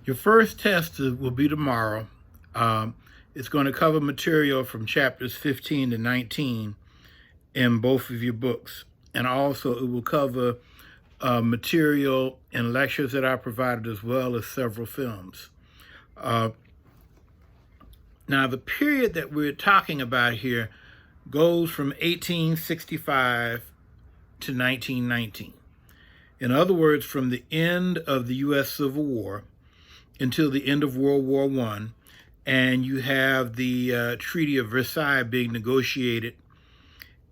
Your first test will be tomorrow. It's going to cover material from chapters 15 to 19 in both of your books. And also it will cover material and lectures that I provided, as well as several films. Now, the period that we're talking about here goes from 1865 to 1919. In other words, from the end of the U.S. Civil War until the end of World War I, and you have the Treaty of Versailles being negotiated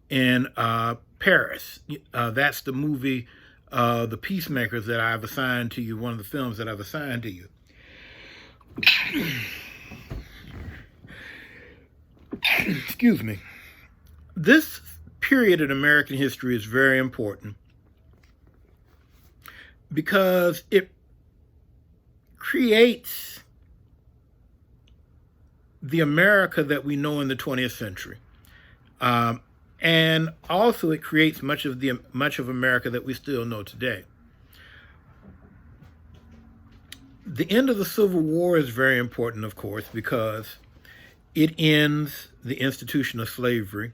in Paris. That's the movie, The Peacemakers, that I've assigned to you, one of the films that I've assigned to you. Excuse me. This period in American history is very important because it creates the America that we know in the 20th century. And also it creates much of America that we still know today. The end of the Civil War is very important, of course, because it ends the institution of slavery.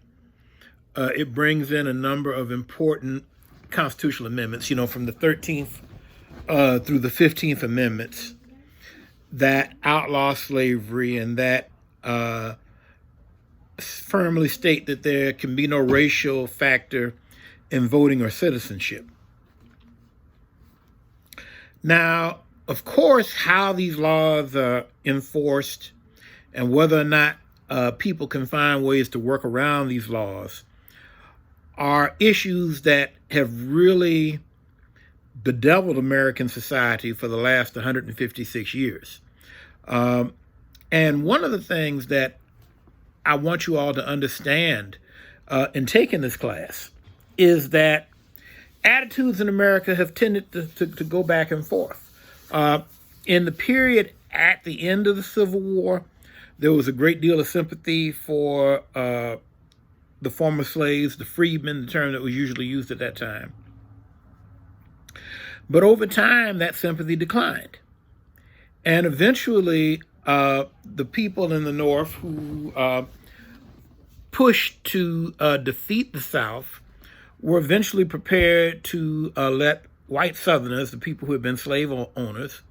It brings in a number of important constitutional amendments, from the 13th through the 15th Amendments that outlaw slavery and that firmly state that there can be no racial factor in voting or citizenship. Now, of course, how these laws are enforced and whether or not people can find ways to work around these laws are issues that have really bedeviled American society for the last 156 years. And one of the things that I want you all to understand in taking this class is that attitudes in America have tended to go back and forth. In the period at the end of the Civil War, there was a great deal of sympathy for the former slaves, the freedmen, the term that was usually used at that time. But over time, that sympathy declined. And eventually, the people in the North who pushed to defeat the South were eventually prepared to let white Southerners, the people who had been slave owners,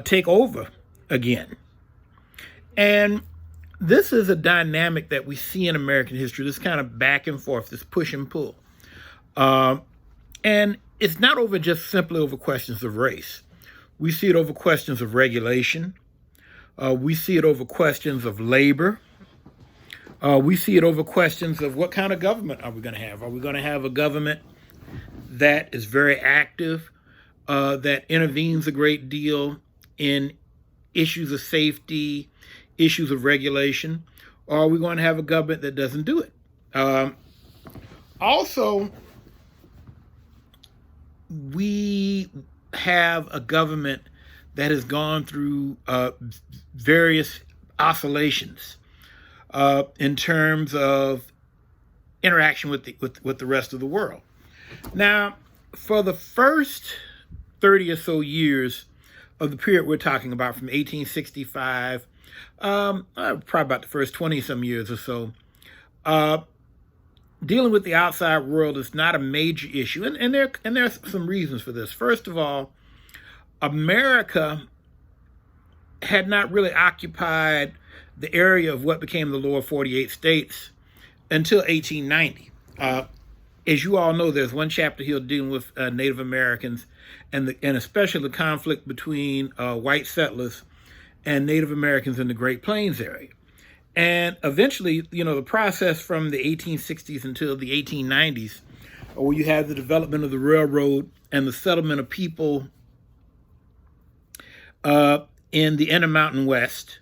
take over again. And this is a dynamic that we see in American history, this kind of back and forth, this push and pull. And it's not simply over questions of race. We see it over questions of regulation. We see it over questions of labor. We see it over questions of what kind of government are we going to have? Are we going to have a government that is very active, that intervenes a great deal in issues of safety, issues of regulation, or are we going to have a government that doesn't do it? Also, we have a government that has gone through various oscillations in terms of interaction with the rest of the world. Now, for the first 30 or so years of the period we're talking about, from 1865, probably about the first 20-some years or so, dealing with the outside world is not a major issue, and there are some reasons for this. First of all, America had not really occupied the area of what became the lower 48 states until 1890. As you all know, there's one chapter here dealing with Native Americans and especially the conflict between white settlers and Native Americans in the Great Plains area. And eventually, the process from the 1860s until the 1890s, where you have the development of the railroad and the settlement of people in the Intermountain West,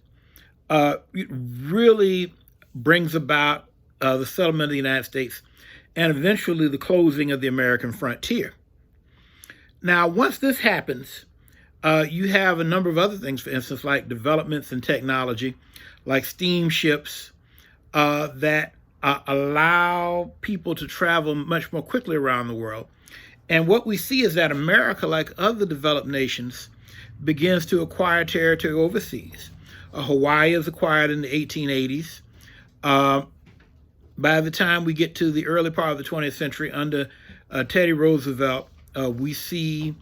it really brings about the settlement of the United States and eventually the closing of the American frontier. Now, once this happens, you have a number of other things, for instance, like developments in technology, like steamships that allow people to travel much more quickly around the world. And what we see is that America, like other developed nations, begins to acquire territory overseas. Hawaii is acquired in the 1880s. By the time we get to the early part of the 20th century, under Teddy Roosevelt, we see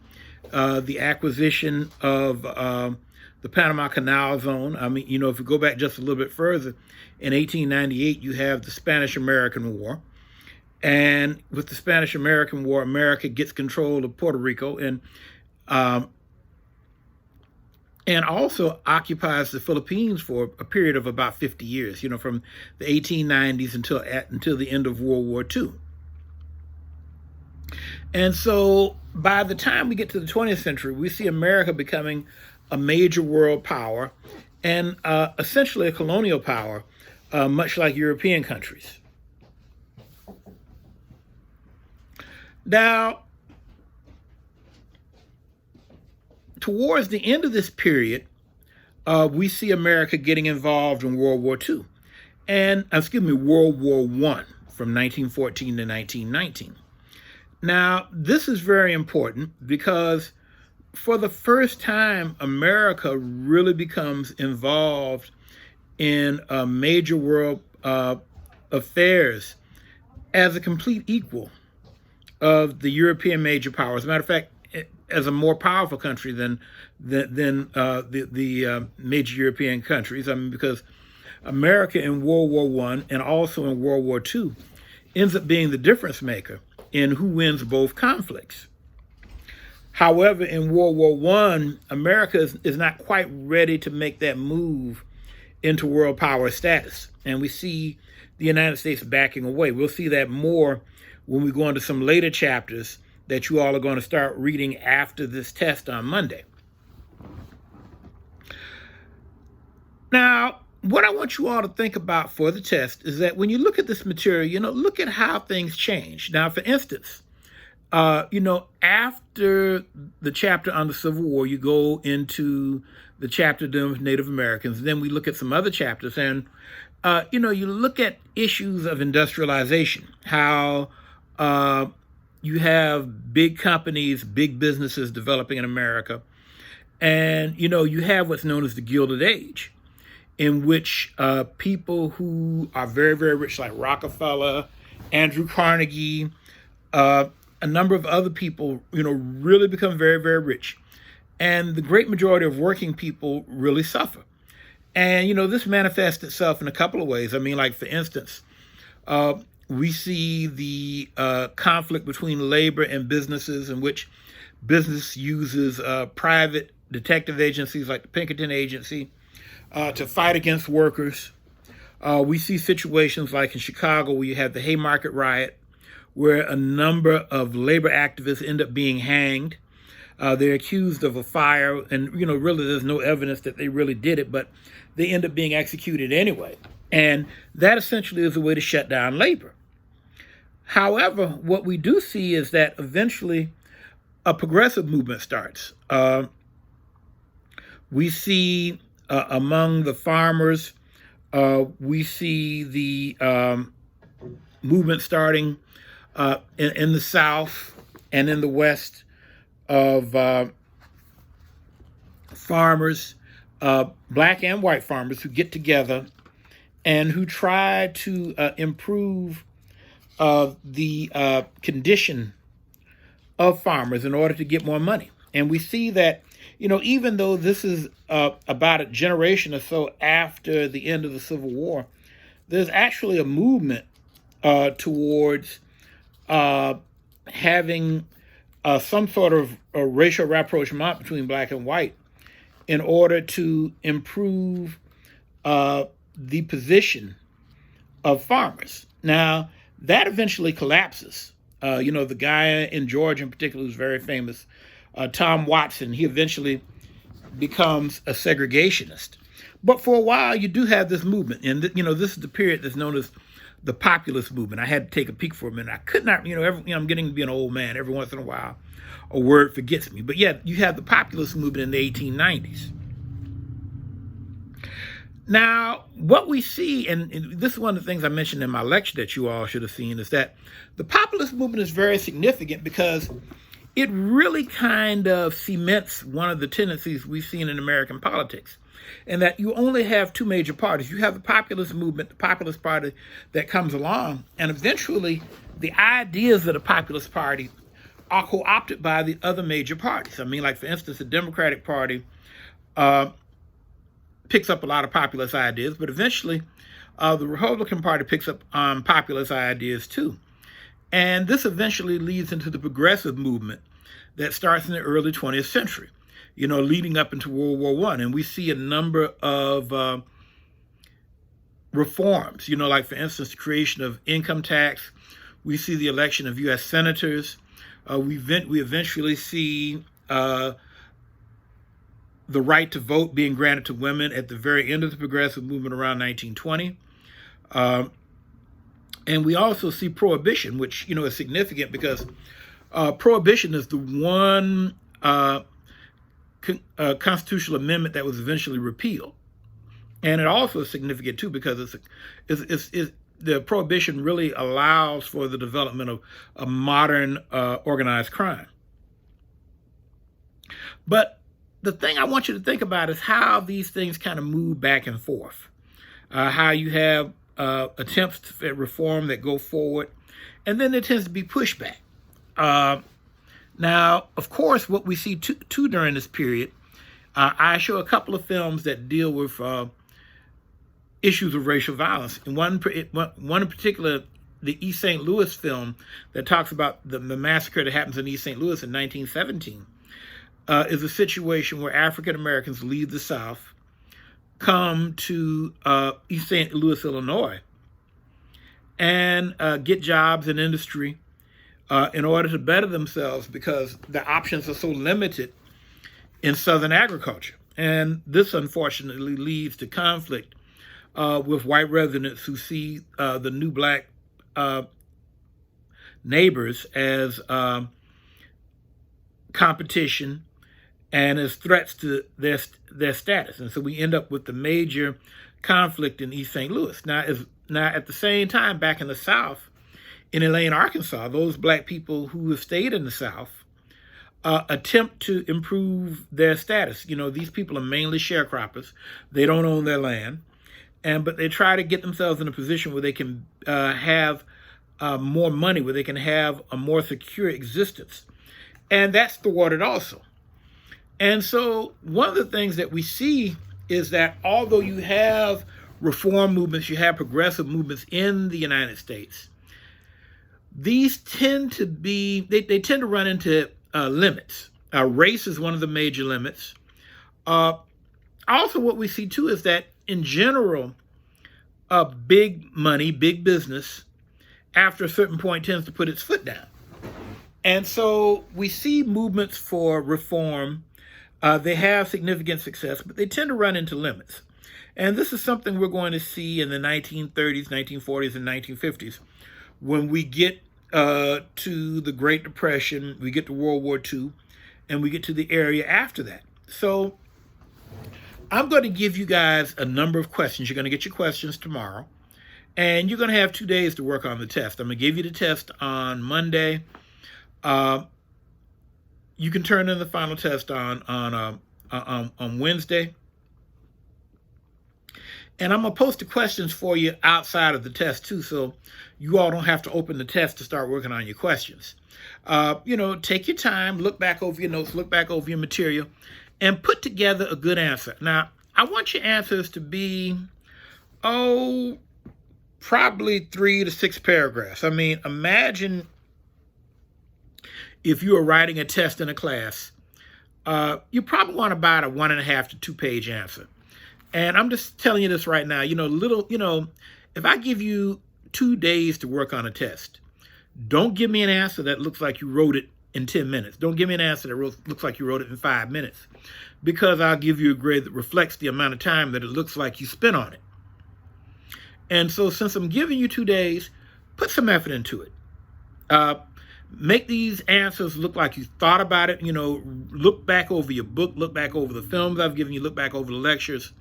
the acquisition of the Panama Canal Zone. I mean, if you go back just a little bit further, in 1898, you have the Spanish-American War. And with the Spanish-American War, America gets control of Puerto Rico and also occupies the Philippines for a period of about 50 years, from the 1890s until the end of World War II. And so by the time we get to the 20th century, we see America becoming a major world power and essentially a colonial power, much like European countries. Now, towards the end of this period, we see America getting involved in World War II, World War I, from 1914 to 1919. Now, this is very important because for the first time, America really becomes involved in major world affairs as a complete equal of the European major powers. As a matter of fact, as a more powerful country than the major European countries. I mean, because America in World War I and also in World War II ends up being the difference maker in who wins both conflicts. However, in World War I, America is not quite ready to make that move into world power status. And we see the United States backing away. We'll see that more when we go into some later chapters that you all are going to start reading after this test on Monday. Now, what I want you all to think about for the test is that when you look at this material, look at how things change. Now, for instance, after the chapter on the Civil War, you go into the chapter dealing with Native Americans. Then we look at some other chapters and, you look at issues of industrialization, how you have big companies, big businesses developing in America. And, you have what's known as the Gilded Age, in which people who are very, very rich, like Rockefeller, Andrew Carnegie, a number of other people, really become very, very rich. And the great majority of working people really suffer. And, this manifests itself in a couple of ways. I mean, like, for instance, we see the conflict between labor and businesses, in which business uses private detective agencies like the Pinkerton Agency to fight against workers. We see situations like in Chicago where you have the Haymarket riot, where a number of labor activists end up being hanged. They're accused of a fire, and really there's no evidence that they really did it, but they end up being executed anyway. And that essentially is a way to shut down labor. However, what we do see is that eventually a progressive movement starts. We see among the farmers, we see the movement starting in the South and in the West of farmers, black and white farmers, who get together and who try to improve the condition of farmers in order to get more money. And we see that, even though this is about a generation or so after the end of the Civil War, there's actually a movement towards having some sort of a racial rapprochement between black and white in order to improve the position of farmers. Now, that eventually collapses. The guy in Georgia in particular who's very famous, Tom Watson, he eventually becomes a segregationist. But for a while, you do have this movement. And, this is the period that's known as the Populist Movement. I had to take a peek for a minute. I could not, I'm getting to be an old man. Every once in a while, a word forgets me. But yeah, you have the Populist Movement in the 1890s. Now, what we see, and this is one of the things I mentioned in my lecture that you all should have seen, is that the Populist Movement is very significant because it really kind of cements one of the tendencies we've seen in American politics, and that you only have two major parties. You have the populist movement, the Populist Party that comes along, and eventually the ideas of the Populist Party are co-opted by the other major parties. I mean, like, for instance, the Democratic Party picks up a lot of populist ideas, but eventually the Republican Party picks up populist ideas too. And this eventually leads into the progressive movement that starts in the early 20th century, leading up into World War I. And we see a number of reforms, like, for instance, the creation of income tax. We see the election of U.S. senators. We eventually see the right to vote being granted to women at the very end of the progressive movement around 1920. And we also see Prohibition, which, is significant because Prohibition is the one constitutional amendment that was eventually repealed. And it also is significant, too, because the Prohibition really allows for the development of a modern organized crime. But the thing I want you to think about is how these things kind of move back and forth, how you have attempts at reform that go forward, and then there tends to be pushback. Now, of course, what we see too during this period, I show a couple of films that deal with issues of racial violence. And one in particular, the East St. Louis film that talks about the massacre that happens in East St. Louis in 1917, is a situation where African Americans leave the South, come to East St. Louis, Illinois, and get jobs in industry in order to better themselves because the options are so limited in Southern agriculture. And this, unfortunately, leads to conflict with white residents who see the new black neighbors as competition and as threats to their status. And so we end up with the major conflict in East St. Louis. Now, at the same time, back in the South, in Elaine, Arkansas, those black people who have stayed in the South attempt to improve their status. These people are mainly sharecroppers. They don't own their land. But they try to get themselves in a position where they can have more money, where they can have a more secure existence. And that's thwarted also. And so one of the things that we see is that although you have reform movements, you have progressive movements in the United States, these tend to be, they tend to run into limits. Race is one of the major limits. Also, what we see too is that in general, big money, big business, after a certain point tends to put its foot down. And so we see movements for reform. They have significant success, but they tend to run into limits. And this is something we're going to see in the 1930s, 1940s, and 1950s. When we get to the Great Depression, we get to World War II, and we get to the area after that. So I'm going to give you guys a number of questions. You're going to get your questions tomorrow, and you're going to have 2 days to work on the test. I'm going to give you the test on Monday. You can turn in the final test on Wednesday. And I'm going to post the questions for you outside of the test, too, so you all don't have to open the test to start working on your questions. Take your time, look back over your notes, look back over your material, and put together a good answer. Now, I want your answers to be, probably 3 to 6 paragraphs. I mean, imagine if you were writing a test in a class, you probably want about a 1.5 to 2 page answer. And I'm just telling you this right now, if I give you 2 days to work on a test, don't give me an answer that looks like you wrote it in 10 minutes. Don't give me an answer that looks like you wrote it in 5 minutes, because I'll give you a grade that reflects the amount of time that it looks like you spent on it. And so since I'm giving you 2 days, put some effort into it. Make these answers look like you thought about it. Look back over your book, look back over the films I've given you, look back over the lectures.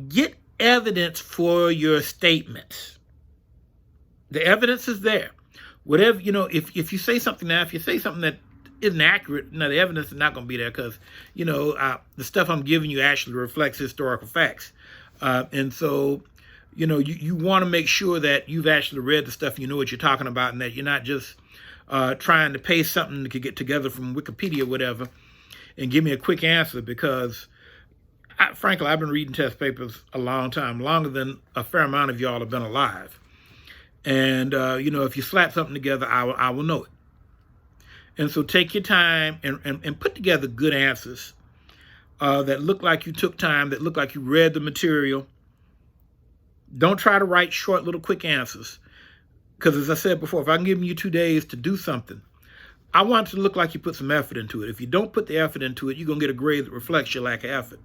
Get evidence for your statements. The evidence is there. Whatever, if you say something now, if you say something that isn't accurate, no, the evidence is not going to be there because, the stuff I'm giving you actually reflects historical facts. And so, you want to make sure that you've actually read the stuff, you know what you're talking about, and that you're not just trying to paste something that could get together from Wikipedia or whatever and give me a quick answer, because frankly, I've been reading test papers a long time, longer than a fair amount of y'all have been alive. And, if you slap something together, I will know it. And so take your time and put together good answers that look like you took time, that look like you read the material. Don't try to write short, little, quick answers. Because as I said before, if I'm giving you 2 days to do something, I want it to look like you put some effort into it. If you don't put the effort into it, you're going to get a grade that reflects your lack of effort.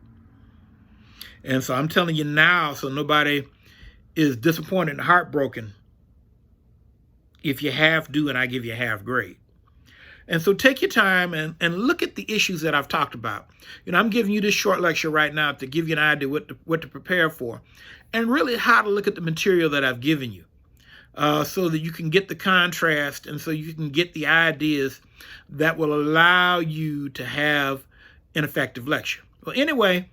And so I'm telling you now, so nobody is disappointed and heartbroken if you half do and I give you a half grade. And so take your time and look at the issues that I've talked about. I'm giving you this short lecture right now to give you an idea what to prepare for, and really how to look at the material that I've given you, so that you can get the contrast and so you can get the ideas that will allow you to have an effective lecture. Well, anyway,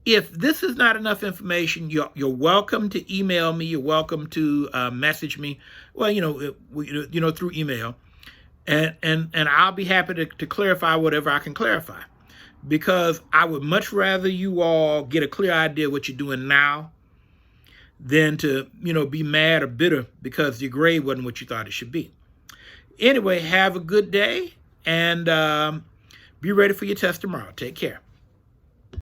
if this is not enough information, you're welcome to email me. You're welcome to message me. Well, through email. And I'll be happy to clarify whatever I can clarify, because I would much rather you all get a clear idea of what you're doing now than to, be mad or bitter because your grade wasn't what you thought it should be. Anyway, have a good day and be ready for your test tomorrow. Take care.